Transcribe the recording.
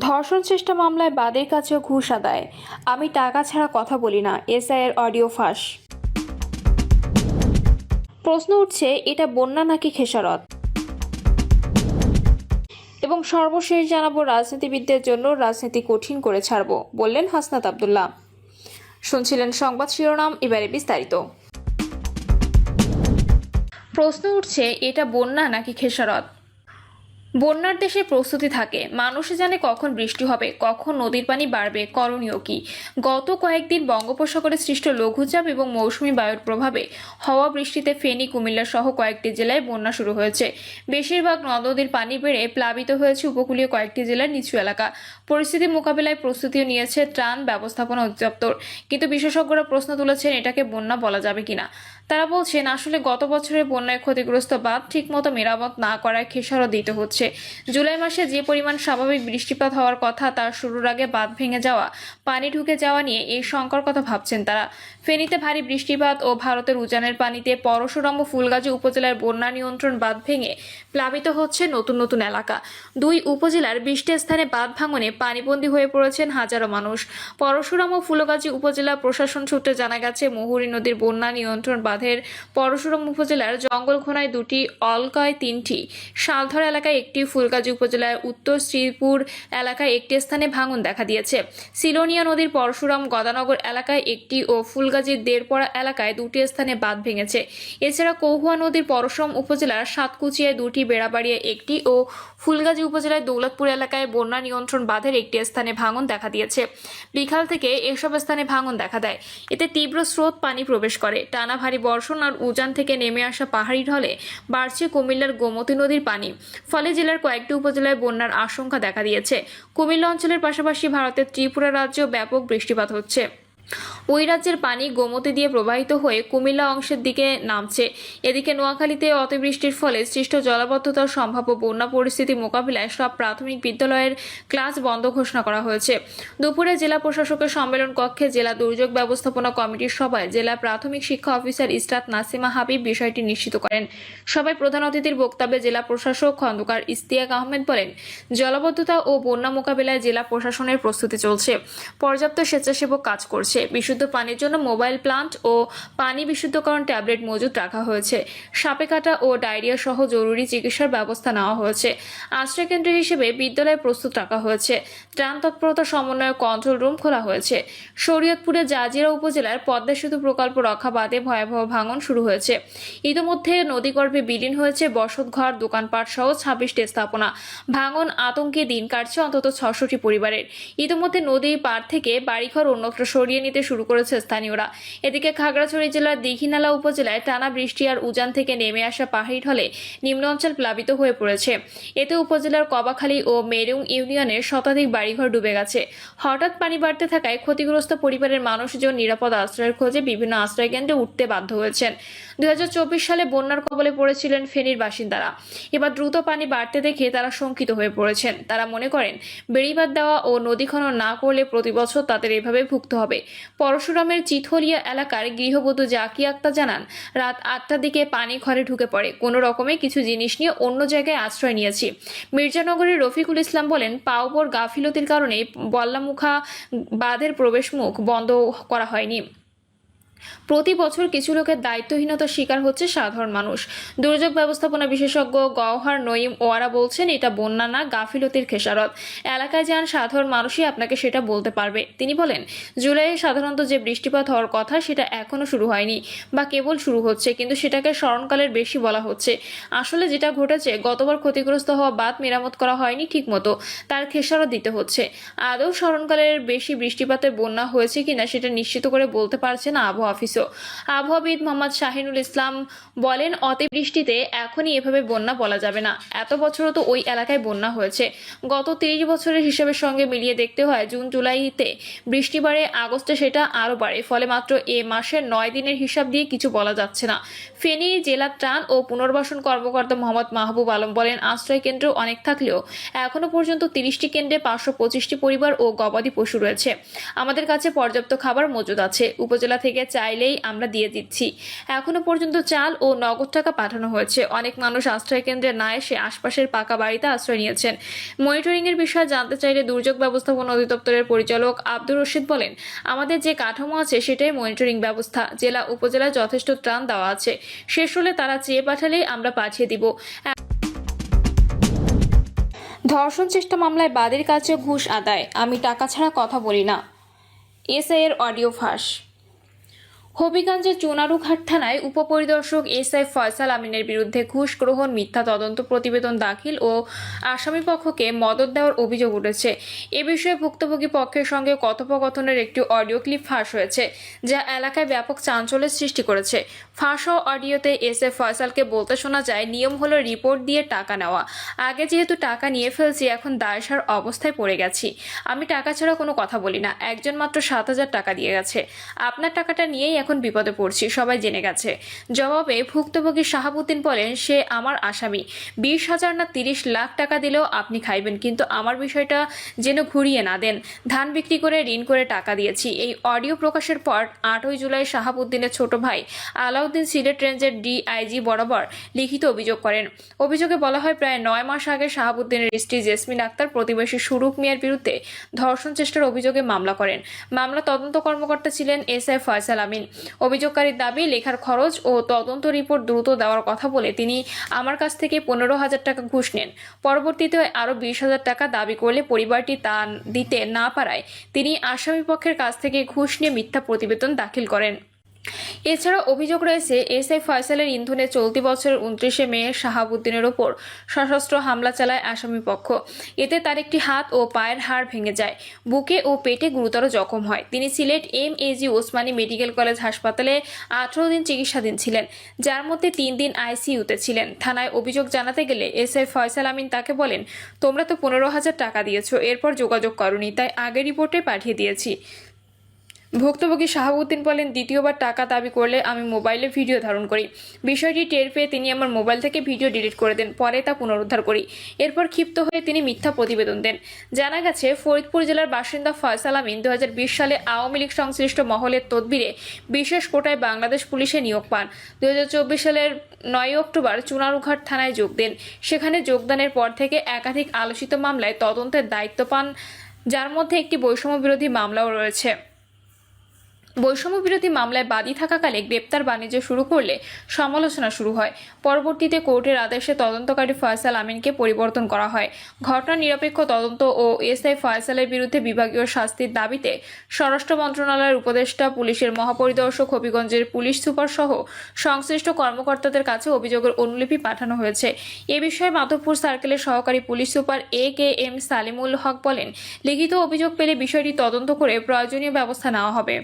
ধর্ষণ চেষ্টা মামলায় বাদীর কাছেও ঘুষ আদায়। আমি টাকা ছাড়া কথা বলি না, এসআইয়ের অডিও ফাঁস। প্রশ্ন উঠছে, এটা বন্যা নাকি খেসারত? এবং সর্বশেষ জানাবো, রাজনীতিবিদদের জন্য রাজনীতি কঠিন করে ছাড়বো, বললেন হাসনাত আব্দুল্লাহ। শুনছিলেন সংবাদ শিরোনাম, এবারে বিস্তারিত। প্রশ্ন উঠছে, এটা বন্যা নাকি খেসারত? বন্যার দেশে প্রস্তুতি থাকে, মানুষ জানে কখন বৃষ্টি হবে, কখন নদীর পানি বাড়বে, করণীয় কি। গত কয়েকদিন বঙ্গোপসাগরে সৃষ্ট লঘুচাপ এবং মৌসুমী বায়ুর প্রভাবে হওয়া বৃষ্টিতে ফেনী, কুমিল্লা সহ কয়েকটি জেলায় বন্যা শুরু হয়েছে। বেশিরভাগ নদ নদীর পানি বেড়ে প্লাবিত হয়েছে উপকূলীয় কয়েকটি জেলার নিচু এলাকা। পরিস্থিতি মোকাবিলায় প্রস্তুতিও নিয়েছে ত্রাণ ব্যবস্থাপনা অধিদপ্তর, কিন্তু বিশেষজ্ঞরা প্রশ্ন তুলেছেন, এটাকে বন্যা বলা যাবে কিনা। তারা বলছেন, আসলে গত বছরের বন্যায় ক্ষতিগ্রস্ত বাঁধ ঠিকমতো মেরামত না করায় খেসারত দিতে হচ্ছে। জুলাই মাসে যে পরিমাণ স্বাভাবিক বৃষ্টিপাত হওয়ার কথা, তার শুরুর আগে বাঁধ ভেঙে যাওয়া, পানি ঢুকে যাওয়া নিয়ে এই শঙ্কার কথা ভাবছেন তারা। ফেনীতে ভারী বৃষ্টিপাত ও ভারতের উজানের পানিতে পরশুরাম ও ফুলগাজী উপজেলার বন্যা নিয়ন্ত্রণ বাঁধ ভেঙে প্লাবিত হচ্ছে নতুন নতুন এলাকা। দুই উপজেলার 20টি স্থানে বাঁধ ভাঙনে পানিবন্দী হয়ে পড়েছেন হাজারো মানুষ। পরশুরাম ও ফুলগাজী উপজেলা প্রশাসন সূত্রে জানা গেছে, মুহুরী নদীর বন্যা নিয়ন্ত্রণ বাঁধের পরশুরাম উপজেলার জঙ্গলঘোনায় 2টি, অলকায় 3টি, শালধর এলাকায় 1টি, ফুলগাজী উপজেলার উত্তর শ্রীপুর এলাকায় 1টি স্থানে ভাঙন দেখা দিয়েছে। সিলোনিয়া নদীর পরশুরাম গদানগর এলাকায় 1টি ও ফুলগাজীর দেড়পড়া এলাকায় 2টি স্থানে বাঁধ ভেঙেছে। এছাড়া কৌহুয়া নদীর পরশুরাম উপজেলার সাতকুচিয়ায় 2টি, বেড়াবাড়িয়া 1টি ও ফুলগাজী উপজেলার দৌলতপুর এলাকায় বন্যা নিয়ন্ত্রণ বাঁধের 1টি স্থানে ভাঙন দেখা দিয়েছে। বিকাল থেকে এসব স্থানে ভাঙন দেখা দেয়। এতে তীব্র স্রোত পানি প্রবেশ করে। টানা ভারী বর্ষণ আর উজান থেকে নেমে আসা পাহাড়ি ঢলে বাড়ছে কুমিল্লার গোমতী নদীর পানি। ফলে জেলার কয়েকটি উপজেলায় বন্যার আশঙ্কা দেখা দিয়েছে। কুমিল্লা অঞ্চলের পাশাপাশি ভারতের ত্রিপুরা রাজ্যেও ব্যাপক বৃষ্টিপাত হচ্ছে। ওই রাজ্যের পানি গোমতী দিয়ে প্রবাহিত হয়ে কুমিল্লা অংশের দিকে নামছে। এদিকে নোয়াখালীতে অতিবৃষ্টির ফলে সৃষ্ট জলাবদ্ধতার সম্ভাব্য বন্যা পরিস্থিতি মোকাবিলায় সব প্রাথমিক বিদ্যালয়ের ক্লাস বন্ধ ঘোষণা করা হয়েছে। দুপুরে জেলা প্রশাসকের সম্মেলন কক্ষে জেলা দুর্যোগ ব্যবস্থাপনা কমিটির সভায় জেলা প্রাথমিক শিক্ষা অফিসার ইসরাত নাসিমা হাবিব বিষয়টি নিশ্চিত করেন। সভায় প্রধান অতিথির বক্তব্যে জেলা প্রশাসক খন্দকার ইশতিয়াক আহমেদ বলেন, জলাবদ্ধতা ও বন্যা মোকাবিলায় জেলা প্রশাসনের প্রস্তুতি চলছে। পর্যাপ্ত স্বেচ্ছাসেবক কাজ করছে। বিশুদ্ধ পানির জন্য মোবাইল প্লান্ট ও পানি বিশুদ্ধকরণ ট্যাবলেট মজুত রাখা হয়েছে। সাপে কাটা ও ডায়রিয়া সহ জরুরি চিকিৎসার ব্যবস্থা নেওয়া হয়েছে। আশ্রয়কেন্দ্র হিসেবে বিদ্যালয় প্রস্তুত রাখা হয়েছে। ত্রাণ তৎপরতা সমন্বয় কন্ট্রোল রুম খোলা হয়েছে। শরীয়তপুরে জাজিরা উপজেলার পদ্মা সেতু প্রকল্প রক্ষা বাঁধে ভয়াবহ ভাঙন শুরু হয়েছে। ইতিমধ্যে নদীগর্ভে বিলীন হয়েছে বসতঘর, দোকানপাট সহ 26টি স্থাপনা। ভাঙন আতঙ্কে দিন কাটছে অন্তত 600টি পরিবারের। ইতিমধ্যে নদীর পাড় থেকে বাড়িঘর অন্যত্র সরিয়ে নিতে শুরু করেছে স্থানীয়রা। এদিকে খাগড়াছড়ি জেলার দীঘিনালা উপজেলায় টানা বৃষ্টি আর উজান থেকে নেমে আসা পাহাড়ি ঢলে নিম্ন অঞ্চল প্লাবিত হয়ে পড়েছে। এতে উপজেলার কবাখালী ও মেরুং ইউনিয়নের শতাধিক বাড়িঘর ডুবে গেছে। হঠাৎ পানি বাড়তে থাকায় ক্ষতিগ্রস্ত পরিবারের মানুষজন নিরাপদ আশ্রয়ের খোঁজে বিভিন্ন আশ্রয়কেন্দ্রে উঠতে বাধ্য হয়েছেন। 2024 সালে বন্যার কবলে পড়েছিলেন ফেনীর বাসিন্দারা। এবার দ্রুত পানি বাড়তে দেখে তারা শঙ্কিত হয়ে পড়েছেন। তারা মনে করেন, বেড়িবাঁধ দেওয়া ও নদী খনন না করলে প্রতি বছর তাদের এভাবে ভুগতে হবে। পরশুরামের চিথলিয়া এলাকার গৃহবধূ জাকি আক্তার জানান, রাত 8টার দিকে পানি ঘরে ঢুকে পড়ে। কোনো রকমে কিছু জিনিস নিয়ে অন্য জায়গায় আশ্রয় নিয়েছি। মির্জানগরের রফিকুল ইসলাম বলেন, পাওপর গাফিলতির কারণে বল্লামুখা বাঁধের প্রবেশ মুখ বন্ধ করা হয়নি। প্রতি বছর কিছু লোকের দায়িত্বহীনতার শিকার হচ্ছে সাধারণ মানুষ। দুর্যোগ ব্যবস্থাপনা বিশেষজ্ঞ গওহার নঈম ওয়ারা বলছেন, এটা বন্যা না, গাফিলতির খেসারত। এলাকায় যান, সাধারণ মানুষই আপনাকে সেটা বলতে পারবে। তিনি বলেন, জুলাইয়ে সাধারণত যে বৃষ্টিপাত হওয়ার কথা সেটা এখনো শুরু হয়নি বা কেবল শুরু হচ্ছে, কিন্তু সেটাকে স্মরণকালের বেশি বলা হচ্ছে। আসলে যেটা ঘটেছে, গতবার ক্ষতিগ্রস্ত হওয়া বাঁধ মেরামত করা হয়নি ঠিক মতো, তার খেসারত দিতে হচ্ছে। আদৌ স্মরণকালের বেশি বৃষ্টিপাতে বন্যা হয়েছে কিনা সেটা নিশ্চিত করে বলতে পারছে না আবহাওয়া অফিসও। আবহাওয়াবিদ মোহাম্মদ শাহিনুল ইসলাম বলেন, অতিবৃষ্টিতে এখনই এভাবে বন্যা বলা যাবে না। এত বছরও তো ওই এলাকায় বন্যা হয়েছে। গত 30 বছরের হিসাবের সঙ্গে মিলিয়ে দেখতে হয়, জুন জুলাইতে বৃষ্টি বাড়ে, আগস্টে সেটা আরও বাড়ে। ফলে মাত্র এ মাসের 9 দিনের হিসাব দিয়ে কিছু বলা যাচ্ছে না। ফেনী জেলা ত্রাণ ও পুনর্বাসন কর্মকর্তা মোহাম্মদ মাহবুব আলম বলেন, আশ্রয় কেন্দ্র অনেক থাকলেও এখনো পর্যন্ত 30টি কেন্দ্রে 525টি পরিবার ও গবাদি পশু রয়েছে। আমাদের কাছে পর্যাপ্ত খাবার মজুদ আছে। উপজেলা থেকে চাইলেই আমরা দিয়ে দিচ্ছি। এখনো পর্যন্ত চাল ও নগদ টাকা পাঠানো হয়েছে। অনেক মানুষ আশ্রয় কেন্দ্রে না এসে আশপাশের পাকা বাড়িতে আশ্রয় নিয়েছেন। মনিটরিং এর বিষয়ে জানতে চাইলে দুর্যোগ ব্যবস্থাপনা অধিদপ্তরের পরিচালক আব্দুর রশিদ বলেন, আমাদের যে কাঠামো আছে সেটাই মনিটরিং ব্যবস্থা। জেলা উপজেলায় যথেষ্ট ত্রাণ দেওয়া আছে, শেষ হলে তারা চেয়ে পাঠালেই আমরা পাঠিয়ে দিব। ধর্ষণ চেষ্টা মামলায় বাদীর কাছে ঘুষ আদায়, আমি টাকা ছাড়া কথা বলি না। এসআই এর অডিও ফাঁস। হবিগঞ্জের চুনারুঘাট থানায় উপপরিদর্শক এসআই ফয়সাল আমিনের বিরুদ্ধে ঘুষ গ্রহণ, মিথ্যা তদন্ত প্রতিবেদন দাখিল ও আসামিপক্ষকে মদত দেওয়ার অভিযোগ উঠেছে। এ বিষয়ে ভুক্তভোগী পক্ষের সঙ্গে কথোপকথনের একটি অডিও ক্লিপ ফাঁস হয়েছে, যা এলাকায় ব্যাপক চাঞ্চল্যের সৃষ্টি করেছে। ফাঁস হওয়া অডিওতে এসআই ফয়সালকে বলতে শোনা যায়, নিয়ম হলো রিপোর্ট দিয়ে টাকা নেওয়া। আগে যেহেতু টাকা নিয়ে ফেলছি, এখন দায়সার অবস্থায় পড়ে গেছি। আমি টাকা ছাড়া কোনো কথা বলি না। একজন মাত্র 7,000 টাকা দিয়ে গেছে। আপনার টাকাটা নিয়েই এখন বিপদে পড়ছি, সবাই জেনে গেছে। জবাবে ভুক্তভোগী শাহাবুদ্দিন বলেন, সে আমার আসামি। 20,000 না 30 লাখ টাকা দিলেও আপনি খাইবেন, কিন্তু আমার বিষয়টা যেন ঘুরিয়ে না দেন। ধান বিক্রি করে ঋণ করে টাকা দিয়েছি। এই অডিও প্রকাশের পর 8ই জুলাই শাহাবুদ্দিনের ছোট ভাই আলাউদ্দিন সিলেট রেঞ্জের ডিআইজি বরাবর লিখিত অভিযোগ করেন। অভিযোগে বলা হয়, প্রায় 9 মাস আগে শাহাবুদ্দিনের স্ত্রী জেসমিন আক্তার প্রতিবেশী সুরুপ মিয়ার বিরুদ্ধে ধর্ষণ চেষ্টার অভিযোগে মামলা করেন। মামলা তদন্ত কর্মকর্তা ছিলেন এসআই ফয়সাল আমিন। অভিযোগকারীর দাবি, লেখার খরচ ও তদন্ত রিপোর্ট দ্রুত দেওয়ার কথা বলে তিনি আমার কাছ থেকে 15,000 টাকা ঘুষ নেন। পরবর্তীতে আরও 20,000 টাকা দাবি করলে পরিবারটি তা দিতে না পারায় তিনি আসামিপক্ষের কাছ থেকে ঘুষ নিয়ে মিথ্যা প্রতিবেদন দাখিল করেন। এছাড়া অভিযোগ রয়েছে, এসআই ফয়সালের ইন্ধনে চলতি বছরের 29শে মে শাহাবুদ্দিনের ওপর সশস্ত্র হামলা চালায় আসামিপক্ষ। এতে তার একটি হাত ও পায়ের হাড় ভেঙে যায়, বুকে ও পেটে গুরুতর জখম হয়। তিনি Sylhet MAG Osmani medical college হাসপাতালে 18 দিন চিকিৎসাধীন ছিলেন, যার মধ্যে 3 দিন আইসিইউতে ছিলেন। থানায় অভিযোগ জানাতে গেলে এসআই ফয়সাল আমিন তাকে বলেন, তোমরা তো 15,000 টাকা দিয়েছো, এরপর যোগাযোগ করনি, তাই আগের রিপোর্টে পাঠিয়ে দিয়েছি। ভুক্তভোগী শাহাবুদ্দিন বলেন, দ্বিতীয়বার টাকা দাবি করলে আমি মোবাইলে ভিডিও ধারণ করি। বিষয়টি টের পেয়ে তিনি আমার মোবাইল থেকে ভিডিও ডিলিট করে দেন, পরে তা পুনরুদ্ধার করি। এরপর ক্ষিপ্ত হয়ে তিনি মিথ্যা প্রতিবেদন দেন। জানা গেছে, ফরিদপুর জেলার বাসিন্দা ফয়সাল আমিন 2020 সালে আওয়ামী লীগ সংশ্লিষ্ট মহলের তদবিরে বিশেষ কোটায় বাংলাদেশ পুলিশে নিয়োগ পান। 2024 সালের 9 অক্টোবর চুনারুঘাট থানায় যোগ দেন। সেখানে যোগদানের পর থেকে একাধিক আলোচিত মামলায় তদন্তের দায়িত্ব পান, যার মধ্যে একটি বৈষম্য বিরোধী মামলাও রয়েছে। বৈষম্য বিরোধী মামলায় বাদী থাকাকালে গ্রেপ্তার বাণিজ্য শুরু করলে সমালোচনা শুরু হয়। পরবর্তীতে কোর্টের আদেশে তদন্তকারী ফয়সাল আমিনকে পরিবর্তন করা হয়। ঘটনা নিরপেক্ষ তদন্ত ও এসআই ফয়সালের বিরুদ্ধে বিভাগীয় শাস্তির দাবিতে স্বরাষ্ট্র মন্ত্রণালয়ের উপদেষ্টা, পুলিশের মহাপরিদর্শক, হবিগঞ্জের পুলিশ সুপার সহ সংশ্লিষ্ট কর্মকর্তাদের কাছে অভিযোগের অনুলিপি পাঠানো হয়েছে। এ বিষয়ে মাধবপুর সার্কেলের সহকারী police super AK M Salimul Haque বলেন, লিখিত অভিযোগ পেলে বিষয়টি তদন্ত করে প্রয়োজনীয় ব্যবস্থা নেওয়া হবে।